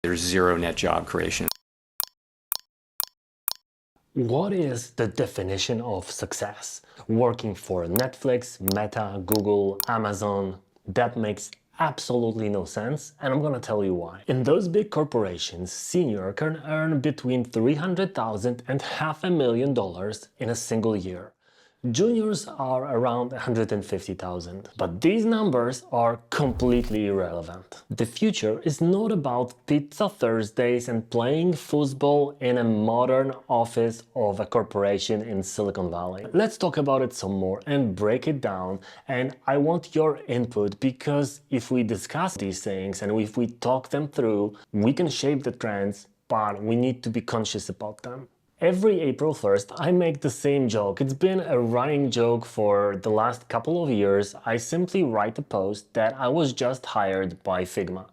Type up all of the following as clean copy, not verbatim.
there's zero net job creation. What is the definition of success? Working for Netflix, Meta, Google, Amazon? That makes absolutely no sense, and I'm gonna tell you why. In those big corporations, senior can earn between $300,000 and $500,000 in a single year. Juniors are around 150,000, but these numbers are completely irrelevant. The future is not about pizza Thursdays and playing foosball in a modern office of a corporation in Silicon Valley. Let's talk about it some more and break it down, and I want your input because if we discuss these things and if we talk them through, we can shape the trends, but we need to be conscious about them. Every April 1st, I make the same joke. It's been a running joke for the last couple of years. I simply write a post that I was just hired by Figma.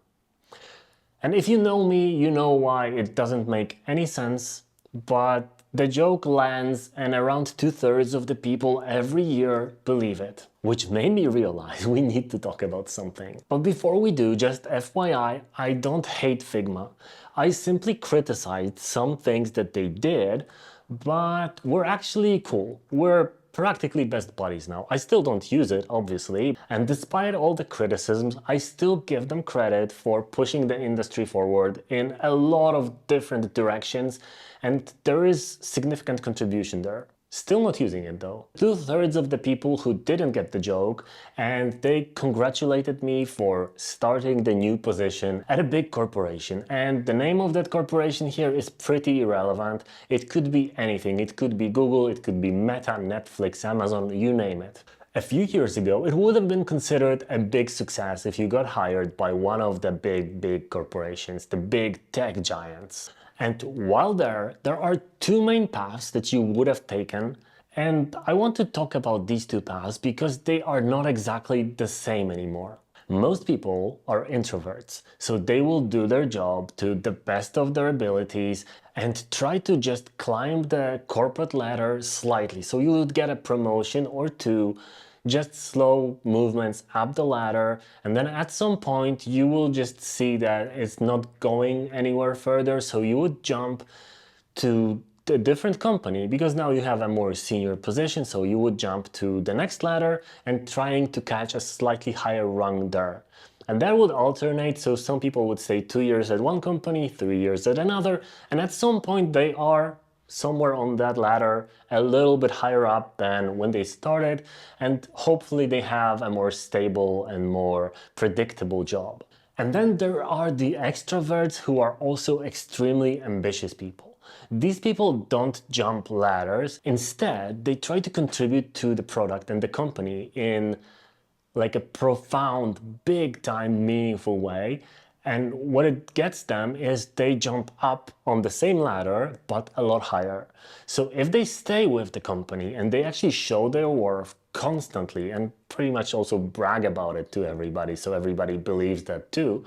And if you know me, you know why it doesn't make any sense, but the joke lands and around 2/3 of the people every year believe it. Which made me realize we need to talk about something. But before we do, just FYI, I don't hate Figma. I simply criticized some things that they did, but we're actually cool. We're practically best buddies now. I still don't use it, obviously, and despite all the criticisms, I still give them credit for pushing the industry forward in a lot of different directions, and there is significant contribution there. Still not using it though. 2/3 of the people who didn't get the joke, and they congratulated me for starting the new position at a big corporation. And the name of that corporation here is pretty irrelevant. It could be anything. It could be Google, it could be Meta, Netflix, Amazon, you name it. A few years ago, it would have been considered a big success if you got hired by one of the big corporations, the big tech giants. And while there are two main paths that you would have taken, and I want to talk about these two paths because they are not exactly the same anymore. Most people are introverts, so they will do their job to the best of their abilities and try to just climb the corporate ladder slightly. So you would get a promotion or two, just slow movements up the ladder, and then at some point you will just see that it's not going anywhere further, so you would jump to a different company because now you have a more senior position, so you would jump to the next ladder and trying to catch a slightly higher rung there. And that would alternate, so some people would say 2 years at one company, 3 years at another, and at some point they are somewhere on that ladder, a little bit higher up than when they started, and hopefully they have a more stable and more predictable job. And then there are the extroverts who are also extremely ambitious people. These people don't jump ladders. Instead, they try to contribute to the product and the company in like a profound, big time, meaningful way. And what it gets them is they jump up on the same ladder, but a lot higher. So if they stay with the company and they actually show their worth constantly and pretty much also brag about it to everybody, so everybody believes that too,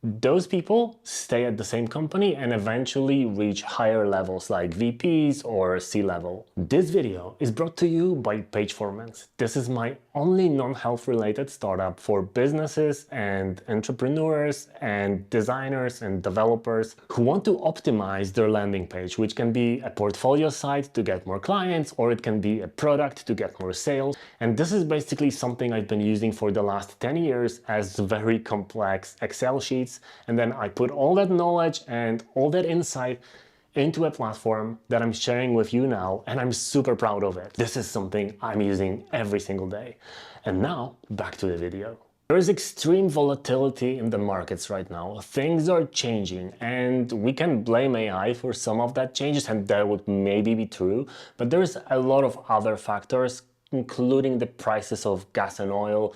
those people stay at the same company and eventually reach higher levels like VPs or C-level. This video is brought to you by Pageformance. This is my only non-health related startup for businesses and entrepreneurs and designers and developers who want to optimize their landing page, which can be a portfolio site to get more clients, or it can be a product to get more sales. And this is basically something I've been using for the last 10 years as very complex Excel sheets. And then I put all that knowledge and all that insight into a platform that I'm sharing with you now, and I'm super proud of it. This is something I'm using every single day. And now, back to the video. There is extreme volatility in the markets right now. Things are changing, and we can blame AI for some of that changes, and that would maybe be true, but there's a lot of other factors, including the prices of gas and oil,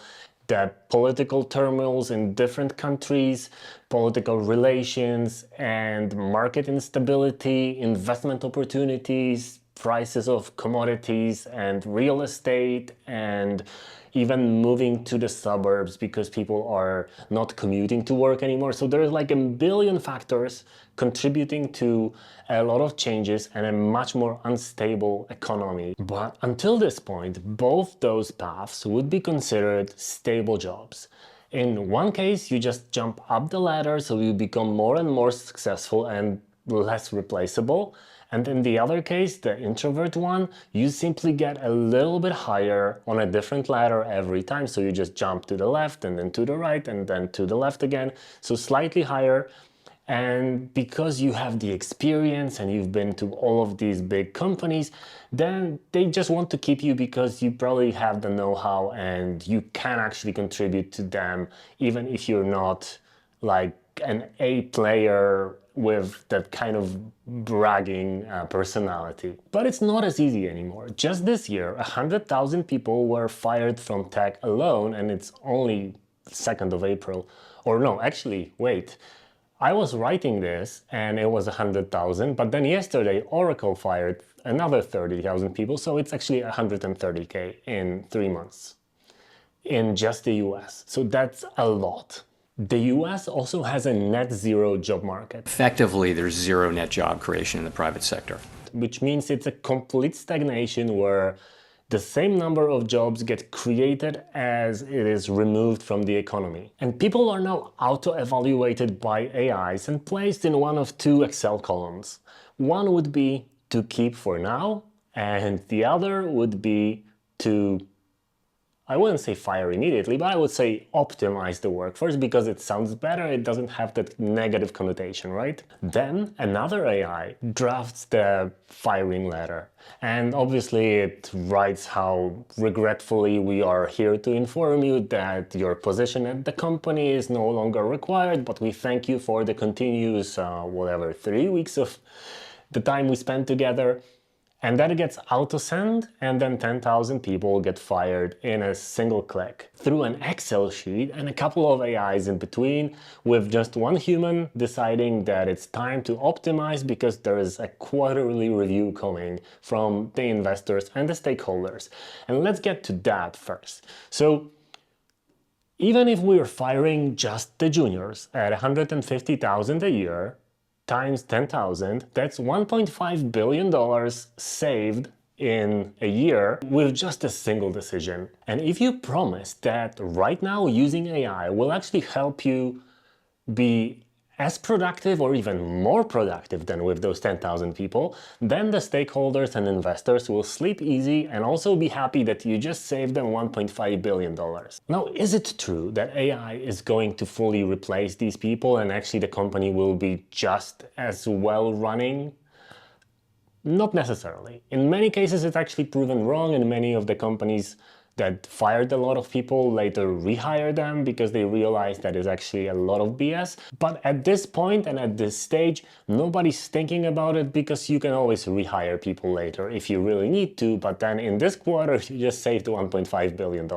the political turmoils in different countries, political relations and market instability, investment opportunities, prices of commodities and real estate, and even moving to the suburbs because people are not commuting to work anymore. So there's like a billion factors contributing to a lot of changes and a much more unstable economy. But until this point, both those paths would be considered stable jobs. In one case, you just jump up the ladder so you become more and more successful and less replaceable. And in the other case, the introvert one, you simply get a little bit higher on a different ladder every time. So you just jump to the left and then to the right and then to the left again. So slightly higher. And because you have the experience and you've been to all of these big companies, then they just want to keep you because you probably have the know-how and you can actually contribute to them, even if you're not like an A player with that kind of bragging personality. But it's not as easy anymore. Just this year, 100,000 people were fired from tech alone, and it's only 2nd of April. Or no, actually, wait. I was writing this and it was 100,000, but then yesterday Oracle fired another 30,000 people, so it's actually 130K in 3 months in just the US. So that's a lot. The US also has a net zero job market. Effectively, there's zero net job creation in the private sector. Which means it's a complete stagnation where the same number of jobs get created as it is removed from the economy. And people are now auto-evaluated by AIs and placed in one of two Excel columns. One would be to keep for now, and the other would be to, I wouldn't say fire immediately, but I would say optimize the workforce because it sounds better, it doesn't have that negative connotation, right? Then another AI drafts the firing letter. And obviously it writes how regretfully we are here to inform you that your position at the company is no longer required, but we thank you for the continuous, 3 weeks of the time we spent together. And then it gets auto-send, and then 10,000 people get fired in a single click through an Excel sheet and a couple of AIs in between, with just one human deciding that it's time to optimize because there is a quarterly review coming from the investors and the stakeholders. And let's get to that first. So even if we're firing just the juniors at 150,000 a year, times 10,000, that's $1.5 billion saved in a year with just a single decision. And if you promise that right now using AI will actually help you be as productive or even more productive than with those 10,000 people, then the stakeholders and investors will sleep easy and also be happy that you just saved them $1.5 billion. Now, is it true that AI is going to fully replace these people and actually the company will be just as well running? Not necessarily. In many cases, it's actually proven wrong, and many of the companies that fired a lot of people later rehire them because they realized that is actually a lot of BS. But at this point and at this stage, nobody's thinking about it because you can always rehire people later if you really need to, but then in this quarter you just saved $1.5 billion.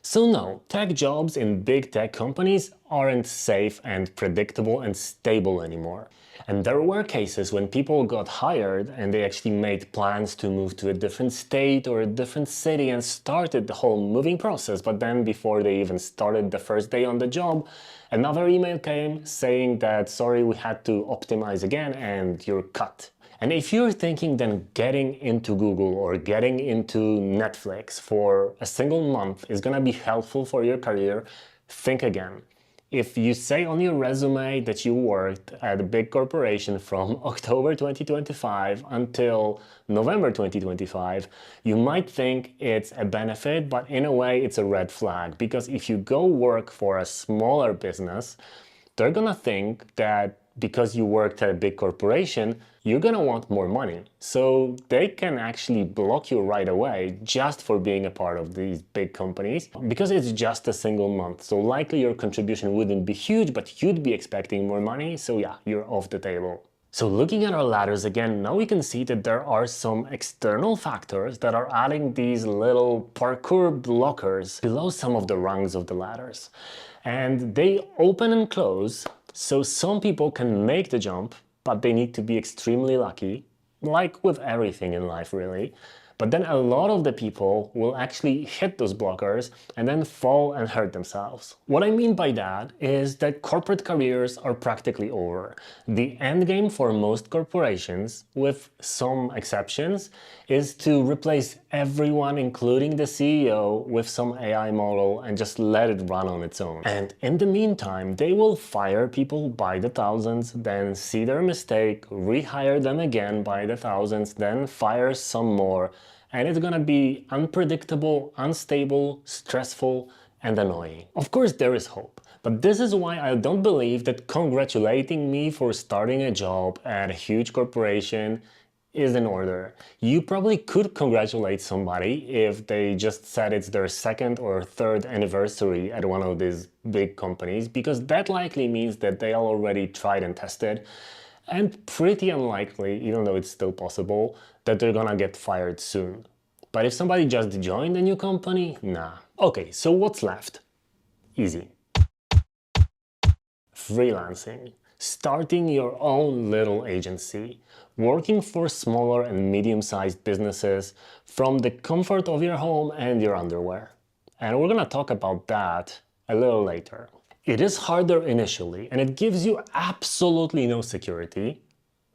So no, tech jobs in big tech companies aren't safe and predictable and stable anymore. And there were cases when people got hired and they actually made plans to move to a different state or a different city and started the whole moving process. But then before they even started the first day on the job, another email came saying that, sorry, we had to optimize again and you're cut. And if you're thinking then getting into Google or getting into Netflix for a single month is gonna be helpful for your career, think again. If you say on your resume that you worked at a big corporation from October 2025 until November 2025, you might think it's a benefit, but in a way it's a red flag. Because if you go work for a smaller business, they're gonna think that because you worked at a big corporation, you're gonna want more money. So they can actually block you right away just for being a part of these big companies because it's just a single month. So likely your contribution wouldn't be huge, but you'd be expecting more money. So yeah, you're off the table. So looking at our ladders again, now we can see that there are some external factors that are adding these little parkour blockers below some of the rungs of the ladders. And they open and close, so some people can make the jump, but they need to be extremely lucky, like with everything in life really. But then a lot of the people will actually hit those blockers and then fall and hurt themselves. What I mean by that is that corporate careers are practically over. The end game for most corporations, with some exceptions, is to replace everyone, including the CEO, with some AI model and just let it run on its own. And in the meantime, they will fire people by the thousands, then see their mistake, rehire them again by the thousands, then fire some more, and it's gonna be unpredictable, unstable, stressful, and annoying. Of course, there is hope. But this is why I don't believe that congratulating me for starting a job at a huge corporation is in order. You probably could congratulate somebody if they just said it's their second or third anniversary at one of these big companies, because that likely means that they are already tried and tested, and pretty unlikely, even though it's still possible, that they're gonna get fired soon. But if somebody just joined a new company, nah. Okay, so what's left? Easy. Freelancing. Starting your own little agency, working for smaller and medium-sized businesses from the comfort of your home and your underwear. And we're gonna talk about that a little later. It is harder initially, and it gives you absolutely no security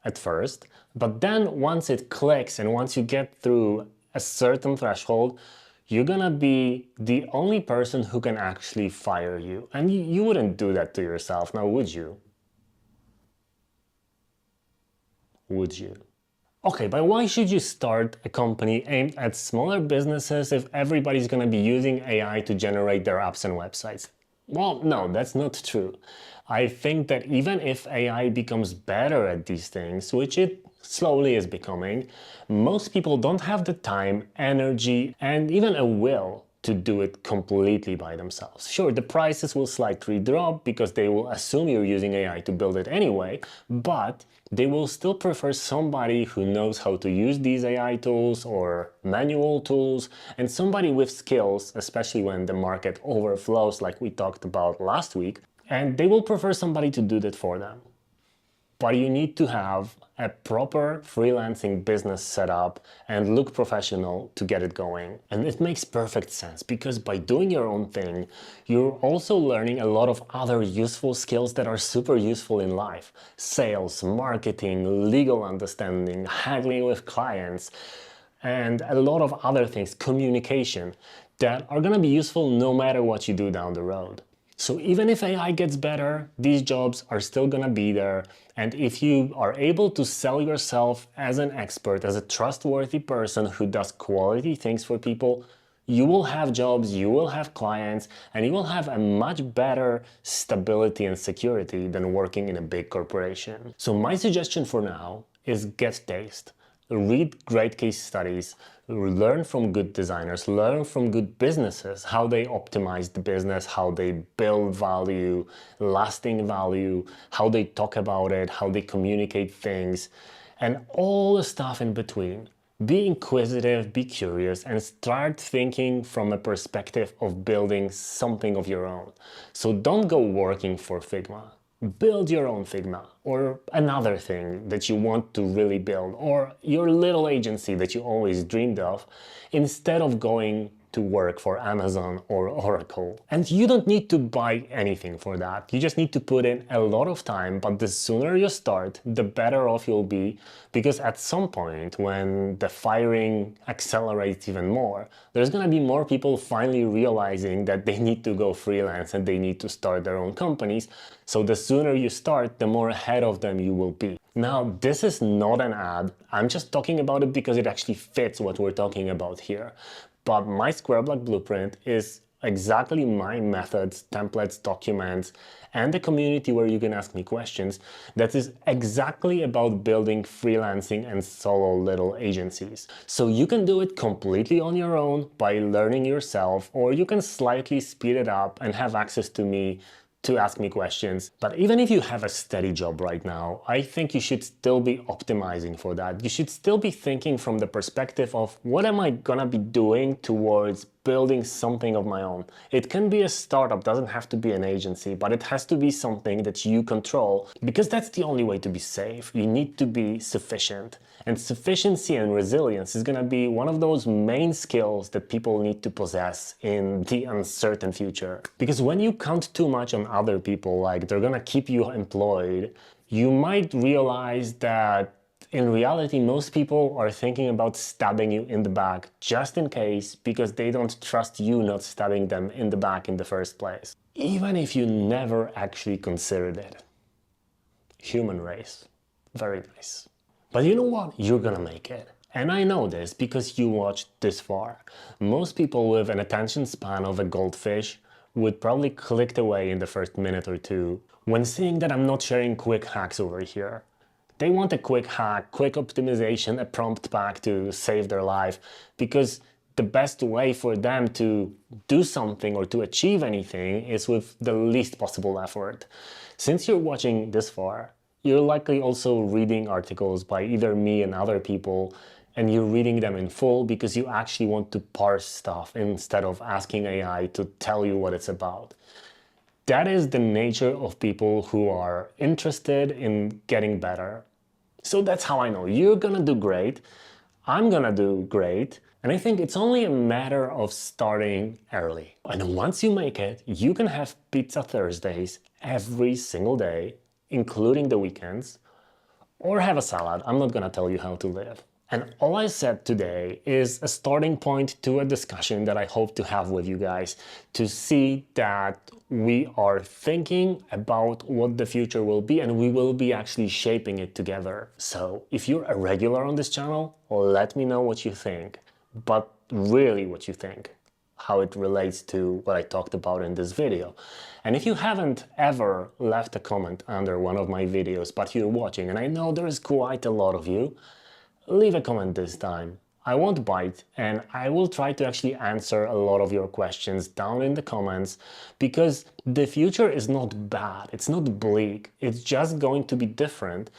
at first, but then once it clicks and once you get through a certain threshold, you're gonna be the only person who can actually fire you. And you wouldn't do that to yourself, now would you? Would you? Okay, but why should you start a company aimed at smaller businesses if everybody's gonna be using AI to generate their apps and websites? Well, no, that's not true. I think that even if AI becomes better at these things, which it slowly is becoming, most people don't have the time, energy, and even a will to do it completely by themselves. Sure, the prices will slightly drop because they will assume you're using AI to build it anyway, but they will still prefer somebody who knows how to use these AI tools or manual tools, and somebody with skills, especially when the market overflows like we talked about last week, and they will prefer somebody to do that for them. But you need to have a proper freelancing business set up and look professional to get it going. And it makes perfect sense because by doing your own thing, you're also learning a lot of other useful skills that are super useful in life. Sales, marketing, legal understanding, haggling with clients, and a lot of other things, communication, that are gonna be useful no matter what you do down the road. So even if AI gets better, these jobs are still gonna be there. And if you are able to sell yourself as an expert, as a trustworthy person who does quality things for people, you will have jobs, you will have clients, and you will have a much better stability and security than working in a big corporation. So my suggestion for now is get taste. Read great case studies, learn from good designers, learn from good businesses, how they optimize the business, how they build value, lasting value, how they talk about it, how they communicate things, and all the stuff in between. Be inquisitive, be curious, and start thinking from a perspective of building something of your own. So don't go working for Figma. Build your own Figma, or another thing that you want to really build, or your little agency that you always dreamed of, instead of going to work for Amazon or Oracle. And you don't need to buy anything for that. You just need to put in a lot of time, but the sooner you start, the better off you'll be, because at some point when the firing accelerates even more, there's gonna be more people finally realizing that they need to go freelance and they need to start their own companies. So the sooner you start, the more ahead of them you will be. Now, this is not an ad. I'm just talking about it because it actually fits what we're talking about here. But my Square Block Blueprint is exactly my methods, templates, documents, and the community where you can ask me questions that is exactly about building freelancing and solo little agencies. So you can do it completely on your own by learning yourself, or you can slightly speed it up and have access to me to ask me questions. But even if you have a steady job right now, I think you should still be optimizing for that. You should still be thinking from the perspective of what am I gonna be doing towards building something of my own. It can be a startup, doesn't have to be an agency, but it has to be something that you control, because that's the only way to be safe. You need to be sufficient. And sufficiency and resilience is going to be one of those main skills that people need to possess in the uncertain future. Because when you count too much on other people, like they're going to keep you employed, you might realize that in reality, most people are thinking about stabbing you in the back just in case, because they don't trust you not stabbing them in the back in the first place. Even if you never actually considered it. Human race. Very nice. But you know what? You're gonna make it. And I know this because you watched this far. Most people with an attention span of a goldfish would probably click away in the first minute or two when seeing that I'm not sharing quick hacks over here. They want a quick hack, quick optimization, a prompt back to save their life, because the best way for them to do something or to achieve anything is with the least possible effort. Since you're watching this far, you're likely also reading articles by either me and other people, and you're reading them in full because you actually want to parse stuff instead of asking AI to tell you what it's about. That is the nature of people who are interested in getting better. So that's how I know you're gonna do great, I'm gonna do great, and I think it's only a matter of starting early. And once you make it, you can have pizza Thursdays every single day, including the weekends, or have a salad. I'm not gonna tell you how to live. And all I said today is a starting point to a discussion that I hope to have with you guys, to see that we are thinking about what the future will be, and we will be actually shaping it together. So if you're a regular on this channel, let me know what you think, but really what you think, how it relates to what I talked about in this video. And if you haven't ever left a comment under one of my videos, but you're watching, and I know there's quite a lot of you, leave a comment this time. I won't bite, and I will try to actually answer a lot of your questions down in the comments, because the future is not bad, it's not bleak, it's just going to be different.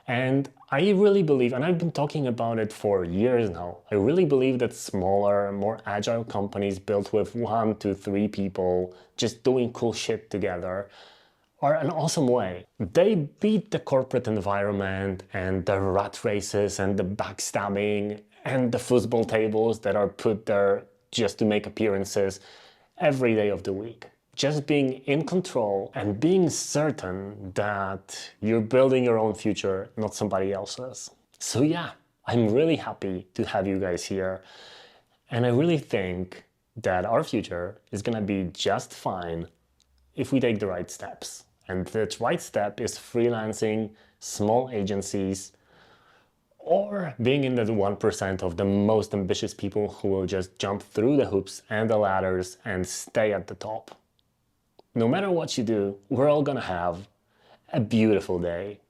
And I really believe, and I've been talking about it for years now, I really believe that smaller, more agile companies built with 1 to 3 people just doing cool shit together are an awesome way. They beat the corporate environment and the rat races and the backstabbing and the football tables that are put there just to make appearances every day of the week. Just being in control and being certain that you're building your own future, not somebody else's. So yeah, I'm really happy to have you guys here. And I really think that our future is gonna be just fine if we take the right steps. And the right step is freelancing, small agencies, or being in the 1% of the most ambitious people who will just jump through the hoops and the ladders and stay at the top. No matter what you do, we're all gonna have a beautiful day.